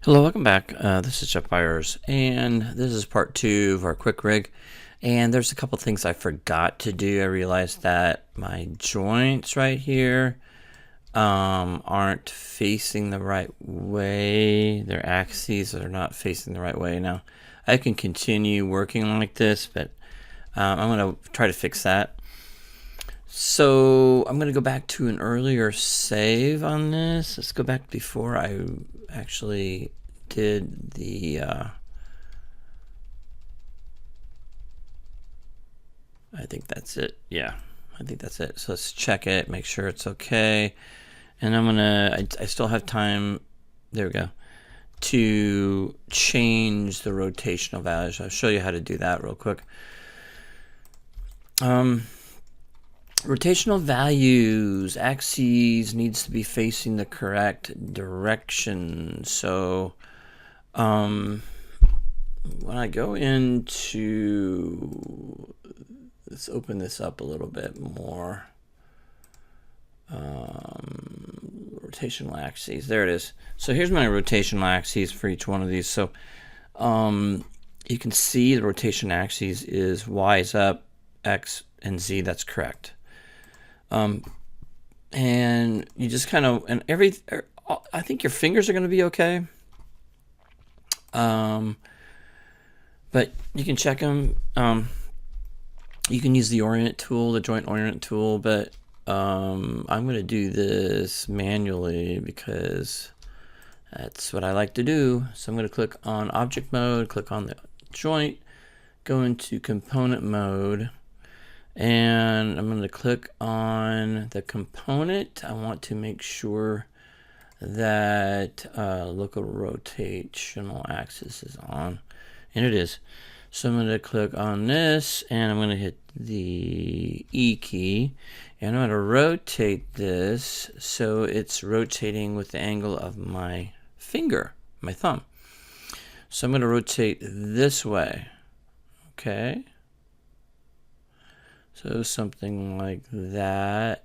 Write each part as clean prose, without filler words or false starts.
Hello, welcome back. This is Jeff Byers, and this is part 2 of our quick rig. And there's a couple things I forgot to do. I realized that my joints right here aren't facing the right way. Their axes are not facing the right way. Now, I can continue working like this, but I'm going to try to fix that. So I'm going to go back to an earlier save on this. Let's go back before I actually did the I think that's it. Yeah, I think that's it. So let's check it, make sure it's okay. And I'm gonna, I still have time, there we go, to change the rotational values. I'll show you how to do that real quick. Rotational values, axes needs to be facing the correct direction. So when I go into, let's open this up a little bit more. Rotational axes, there it is. So here's my rotational axes for each one of these. So you can see the rotation axes is Y is up, X and Z, that's correct. And you just kind of, and I think your fingers are going to be okay. But you can check them. You can use the orient tool, the joint orient tool, but I'm going to do this manually because that's what I like to do. So I'm going to click on object mode, click on the joint, go into component mode, and I'm going to click on the component. I want to make sure that local rotational axis is on, and it is. So I'm going to click on this, and I'm going to hit the E key, and I'm going to rotate this so it's rotating with the angle of my finger, my thumb. So I'm going to rotate this way. Okay. So something like that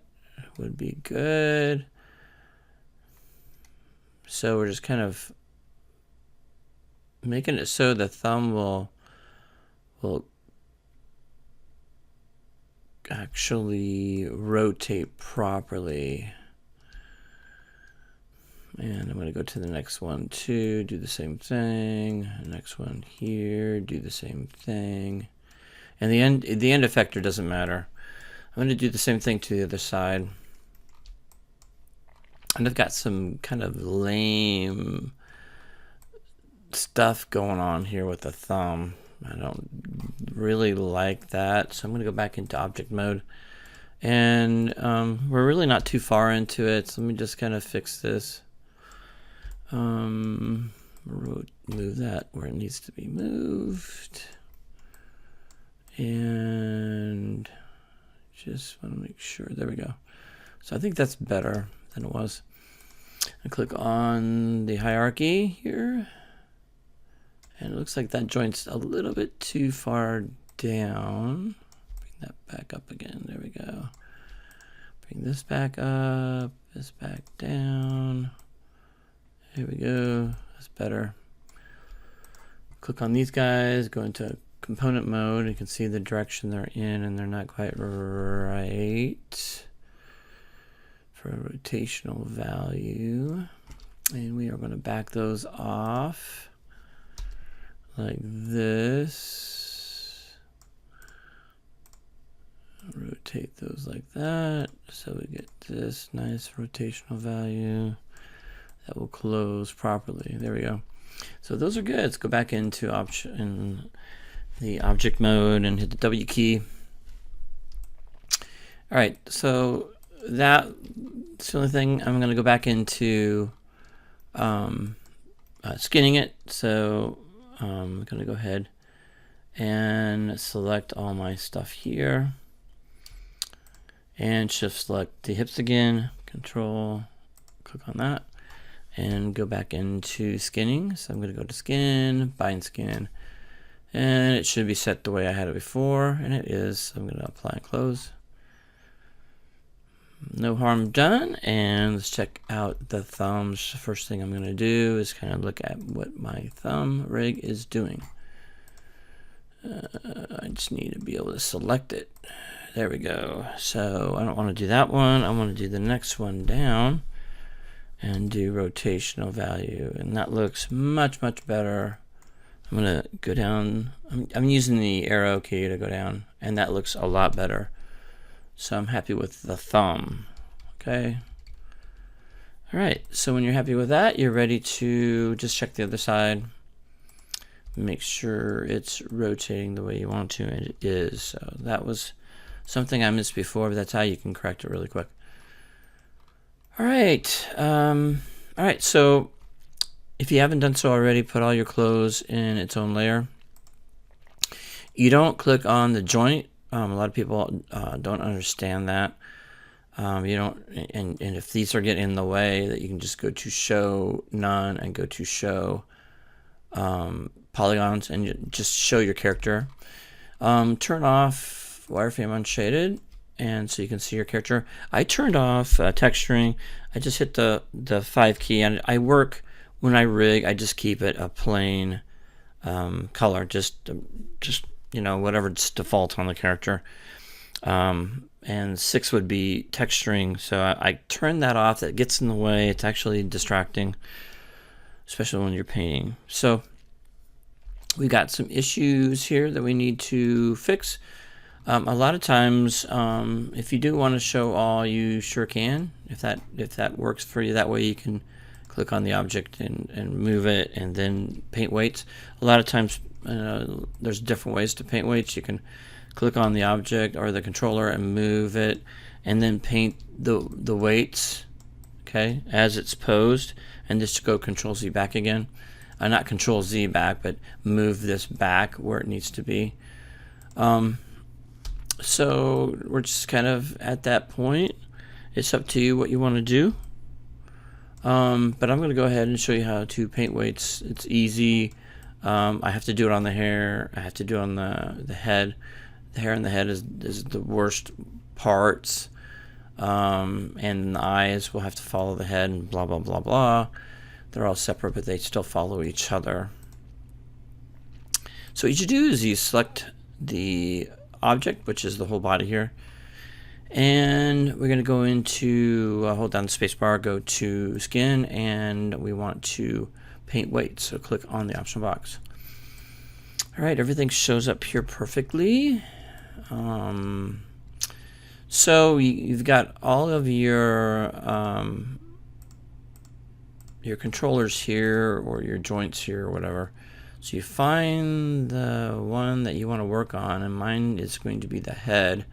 would be good. So we're just kind of making it so the thumb will actually rotate properly. And I'm going to go to the next one too, do the same thing. Next one here, do the same thing. And the end effector doesn't matter. I'm going to do the same thing to the other side. And I've got some kind of lame stuff going on here with the thumb. I don't really like that. So I'm going to go back into object mode. And we're really not too far into it. So let me just kind of fix this. Move that where it needs to be moved. And just want to make sure, there we go. So I think that's better than it was. I click on the hierarchy here, and it looks like that joint's a little bit too far down. Bring that back up again, there we go. Bring this back up, this back down. There we go, that's better. Click on these guys, go into component mode. You can see the direction they're in, and they're not quite right for a rotational value. And we are going to back those off like this. Rotate those like that, so we get this nice rotational value that will close properly. There we go. So those are good. Let's go back into the object mode and hit the W key. All right, so that's the only thing. I'm going to go back into skinning it. So I'm going to go ahead and select all my stuff here and shift select the hips again, control, click on that, and go back into skinning. So I'm going to go to skin, bind skin, and it should be set the way I had it before, and it is. So I'm going to apply and close. no harm done. And let's check out the thumbs. First thing I'm going to do is kind of look at what my thumb rig is doing. I just need to be able to select it. There we go. So I don't want to do that one. I want to do the next one down and do rotational value. And that looks much, much better. I'm going to go down. I'm using the arrow key to go down, and that looks a lot better. So I'm happy with the thumb. Okay. All right. So when you're happy with that, you're ready to just check the other side. Make sure it's rotating the way you want to, and it is. So that was something I missed before, but that's how you can correct it really quick. All right. All right. So if you haven't done so already, put all your clothes in its own layer. You don't click on the joint. A lot of people don't understand that. You don't, and if these are getting in the way, that you can just go to show none and go to show polygons and you just show your character. Turn off wireframe unshaded, and so you can see your character. I turned off texturing. I just hit the 5 key, and I work when I rig. I just keep it a plain color, just you know, whatever's default on the character. And 6 would be texturing, so I turn that off. That gets in the way. It's actually distracting, especially when you're painting. So we got some issues here that we need to fix. A lot of times, if you do want to show all, you sure can. If that works for you, that way you can click on the object and move it, and then paint weights. A lot of times, there's different ways to paint weights. You can click on the object or the controller and move it, and then paint the weights, okay, as it's posed, and just go Control Z back again. Not Control Z back, but move this back where it needs to be. So we're just kind of at that point. It's up to you what you want to do. But I'm going to go ahead and show you how to paint weights. It's easy. I have to do it on the hair. I have to do it on the head. The hair and the head is the worst parts. And the eyes will have to follow the head, and blah, blah, blah, blah. They're all separate, but they still follow each other. So what you do is you select the object, which is the whole body here. And we're going to go into, hold down the space bar, go to skin, and we want to paint weight. So click on the option box. All right, everything shows up here perfectly. So you've got all of your controllers here, or your joints here, or whatever. So you find the one that you want to work on, and mine is going to be the head.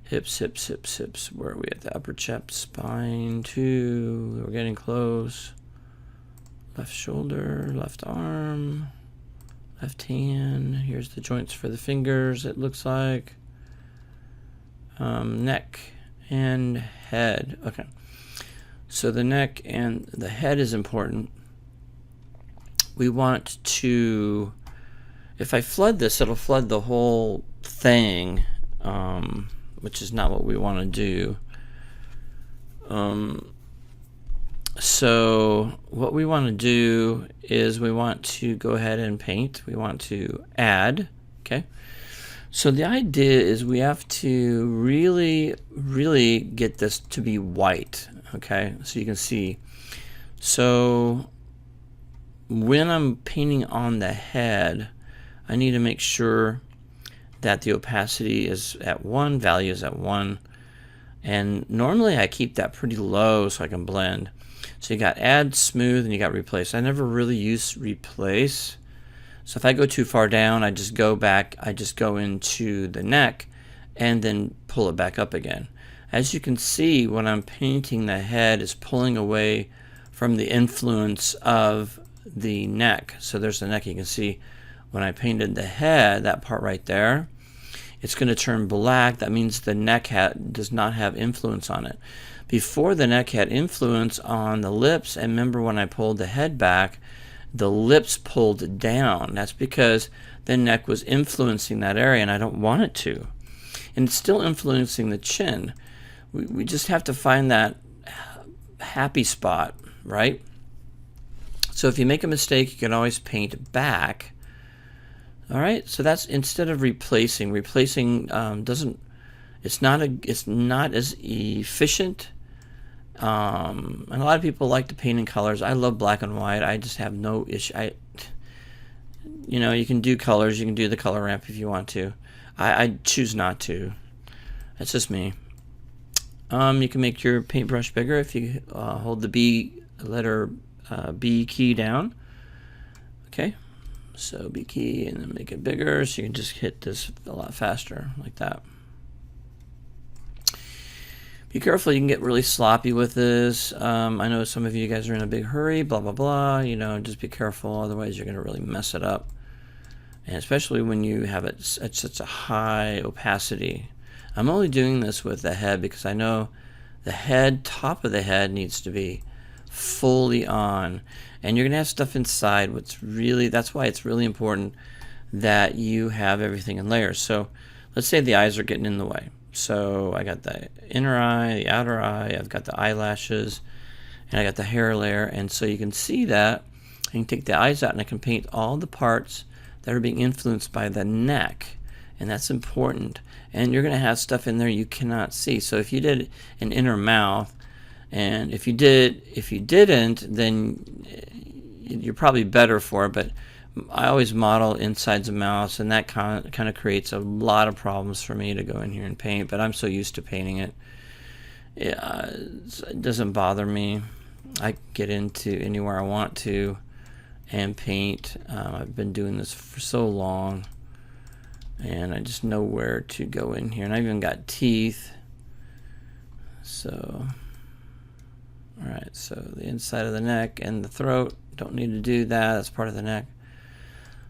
Hips, hips, hips, hips. Where are we at? The upper chest, spine 2. We're getting close. Left shoulder, left arm, left hand. Here's the joints for the fingers, it looks like. Neck and head. Okay. So the neck and the head is important. We want to, if I flood this, it'll flood the whole thing, which is not what we want to do. So what we want to do is we want to go ahead and paint. We want to add, okay? So the idea is we have to really, really get this to be white, okay? So you can see. So when I'm painting on the head, I need to make sure that the opacity is at 1, value is at 1. And normally I keep that pretty low so I can blend. So you got add, smooth, and you got replace. I never really use replace. So if I go too far down, I just go back, I just go into the neck and then pull it back up again. As you can see, when I'm painting, the head is pulling away from the influence of the neck. So there's the neck. You can see when I painted the head, that part right there, it's going to turn black. That means the neck does not have influence on it. Before, the neck had influence on the lips, and remember when I pulled the head back, the lips pulled down. That's because the neck was influencing that area, and I don't want it to. And it's still influencing the chin. we just have to find that happy spot, right? So if you make a mistake, you can always paint back. All right, so that's instead of replacing. Replacing doesn't. It's not as efficient. And a lot of people like to paint in colors. I love black and white. I just have no issue. You can do colors. You can do the color ramp if you want to. I choose not to. That's just me. You can make your paintbrush bigger if you hold the letter B key down. Okay. So B key and then make it bigger so you can just hit this a lot faster like that. Be careful, you can get really sloppy with this. I know some of you guys are in a big hurry, blah, blah, blah. Just be careful, otherwise you're going to really mess it up. And especially when you have it at such a high opacity. I'm only doing this with the head because I know the top of the head needs to be fully on. And you're going to have stuff inside. That's why it's really important that you have everything in layers. So let's say the eyes are getting in the way. So I got the inner eye, the outer eye, I've got the eyelashes, and I got the hair layer. And so you can see that. I can take the eyes out and I can paint all the parts that are being influenced by the neck. And that's important. And you're going to have stuff in there you cannot see. So if you did an inner mouth, and if you didn't, then you're probably better for it. But I always model insides of mouths, and that kind of creates a lot of problems for me to go in here and paint. But I'm so used to painting it. It doesn't bother me. I get into anywhere I want to and paint. I've been doing this for so long, and I just know where to go in here. And I've even got teeth. So, all right, so the inside of the neck and the throat, don't need to do that. That's part of the neck.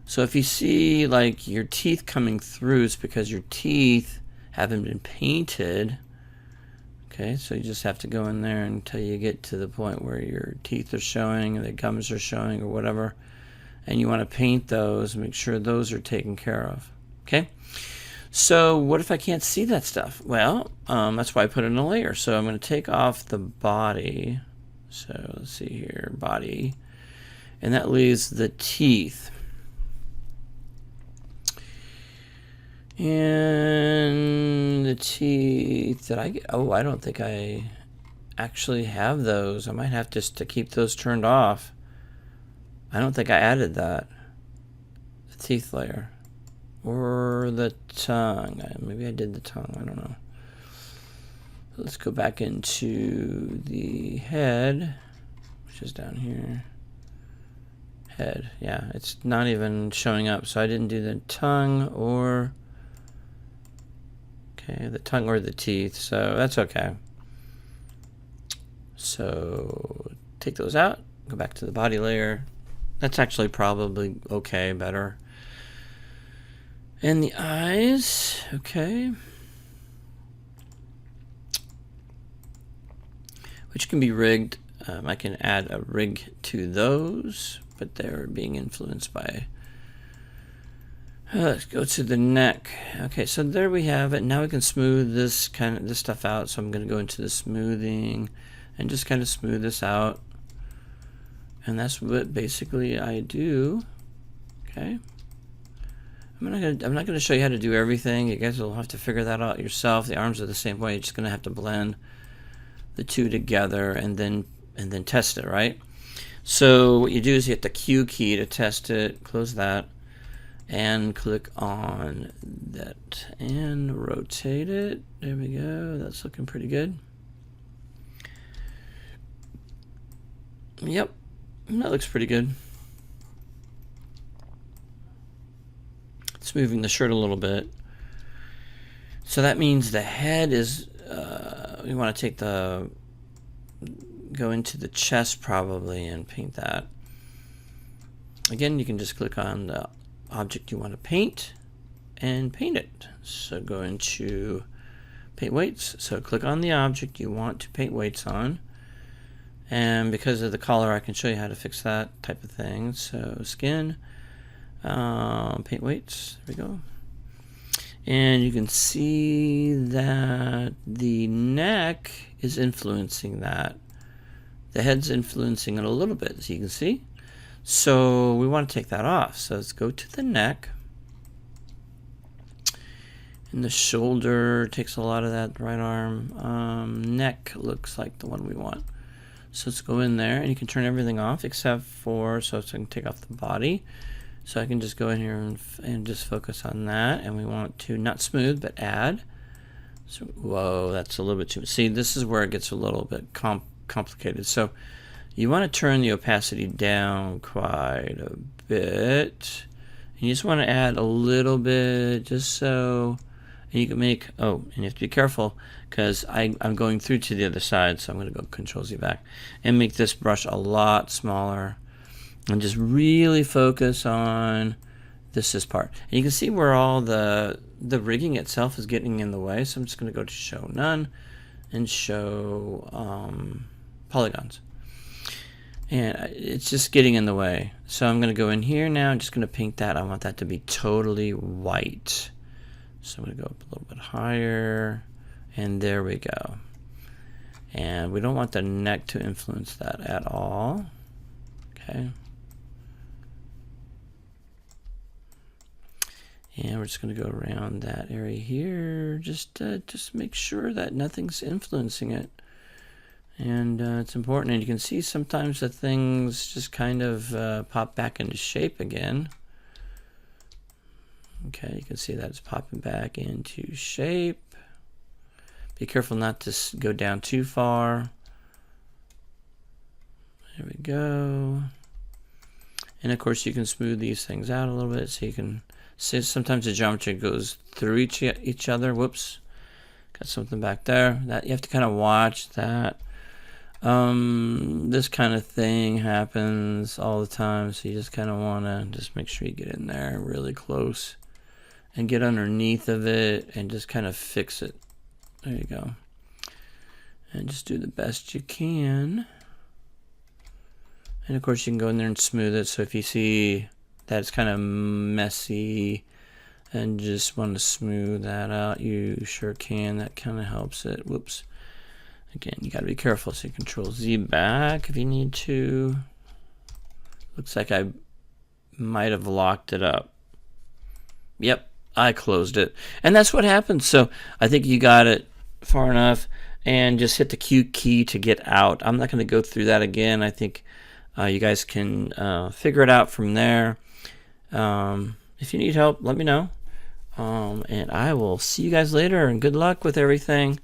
So if you see like your teeth coming through, it's because your teeth haven't been painted. Okay, so you just have to go in there until you get to the point where your teeth are showing, or the gums are showing, or whatever. And you want to paint those, make sure those are taken care of. Okay, so what if I can't see that stuff? Well, that's why I put it in a layer. So I'm going to take off the body. So let's see here, body. And that leaves the teeth. And the teeth that I get, I don't think I actually have those. I might have just to keep those turned off. I don't think I added that. The teeth layer. Or the tongue. Maybe I did the tongue. I don't know. Let's go back into the head, which is down here. Head. Yeah, it's not even showing up. So I didn't do the tongue or... Okay, the tongue or the teeth. So that's okay. So take those out. Go back to the body layer. That's actually probably okay, better. And the eyes, okay. Which can be rigged. I can add a rig to those, but they're being influenced by... let's go to the neck. Okay, so there we have it. Now we can smooth this stuff out. So I'm going to go into the smoothing and just kind of smooth this out. And that's what basically I do. Okay. I'm not gonna show you how to do everything. You guys will have to figure that out yourself. The arms are the same way. You're just gonna have to blend the two together and then test it, right? So what you do is you hit the Q key to test it. Close that and click on that and rotate it. There we go. That's looking pretty good. Yep, that looks pretty good. It's moving the shirt a little bit. So that means the head is, we want to go into the chest probably and paint that. Again, you can just click on the object you want to paint and paint it. So go into paint weights. So click on the object you want to paint weights on. And because of the color, I can show you how to fix that type of thing. So skin. Paint weights, there we go. And you can see that the neck is influencing that. The head's influencing it a little bit, as you can see. So we want to take that off. So let's go to the neck. And the shoulder takes a lot of that right arm. Neck looks like the one we want. So let's go in there, and you can turn everything off except for, so I can take off the body. So I can just go in here and just focus on that. And we want to not smooth, but add. So, whoa, that's a little bit too, see, this is where it gets a little bit complicated. So you want to turn the opacity down quite a bit. And you just want to add a little bit, just so, and you can make, oh, and you have to be careful because I'm going through to the other side, so I'm going to go Control Z back and make this brush a lot smaller and just really focus on this part. And you can see where all the rigging itself is getting in the way, so I'm just going to go to Show None and Show Polygons. And it's just getting in the way. So I'm going to go in here now. I'm just going to paint that. I want that to be totally white. So I'm going to go up a little bit higher. And there we go. And we don't want the neck to influence that at all. Okay. And we're just going to go around that area here. Just make sure that nothing's influencing it. And it's important, and you can see sometimes the things just kind of pop back into shape again. Okay, you can see that it's popping back into shape. Be careful not to go down too far. There we go. And of course you can smooth these things out a little bit, so you can see sometimes the geometry goes through each other. Whoops, got something back there. That you have to kind of watch that. This kind of thing happens all the time, so you just kind of want to just make sure you get in there really close and get underneath of it and just kind of fix it. There you go. And just do the best you can. And of course you can go in there and smooth it, so if you see that it's kind of messy and just want to smooth that out, you sure can. That kind of helps it. Whoops. Again, you got to be careful, so you Control Z back if you need to. Looks like I might have locked it up. Yep, I closed it. And that's what happens. So I think you got it far enough, and just hit the Q key to get out. I'm not going to go through that again. I think you guys can figure it out from there. If you need help, let me know. And I will see you guys later, and good luck with everything.